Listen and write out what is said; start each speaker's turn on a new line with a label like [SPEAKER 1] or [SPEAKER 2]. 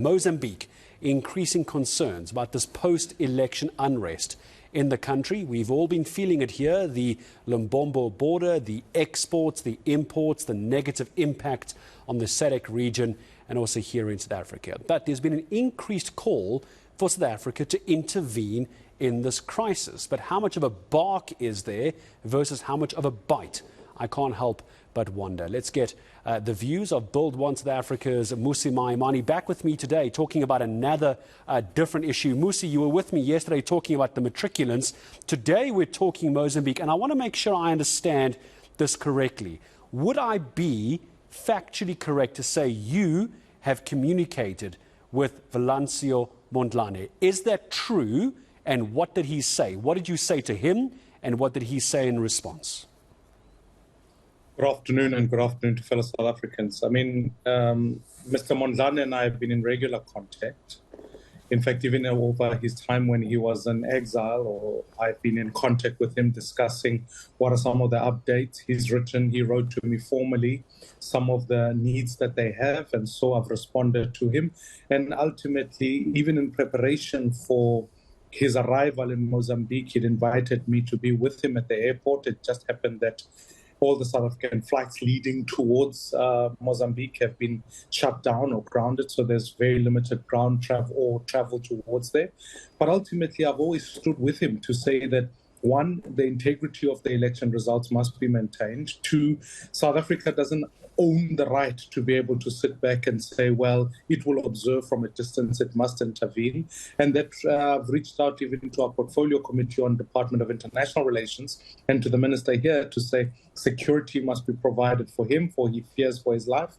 [SPEAKER 1] Mozambique, increasing concerns about this post-election unrest in the country. We've all been feeling it here, the Lumbombo border, the exports, the imports, the negative impact on the SADC region and also here in South Africa. But there's been an increased call for South Africa to intervene in this crisis. But how much of a bark is there versus how much of a bite? I can't help but wonder. Let's get the views of Build One South Africa's Mmusi Maimane back with me today, talking about another different issue. Mmusi, you were with me yesterday talking about the matriculants. Today we're talking Mozambique, and I want to make sure I understand this correctly. Would I be factually correct to say you have communicated with Venancio Mondlane? Is that true? And what did he say? What did you say to him? And what did he say in response?
[SPEAKER 2] Good afternoon, and good afternoon to fellow South Africans. Mr. Mondlane and I have been in regular contact. In fact, even over his time when he was in exile, or I've been in contact with him discussing what are some of the updates. He wrote to me formally some of the needs that they have, and so I've responded to him. And ultimately, even in preparation for his arrival in Mozambique, he'd invited me to be with him at the airport. It just happened that all the South African flights leading towards Mozambique have been shut down or grounded, so there's very limited ground travel or travel towards there. But ultimately, I've always stood with him to say that, one, the integrity of the election results must be maintained. Two, South Africa doesn't own the right to be able to sit back and say, well, it will observe from a distance, it must intervene. And that I've reached out even to our portfolio committee on Department of International Relations and to the minister here to say security must be provided for him, for he fears for his life.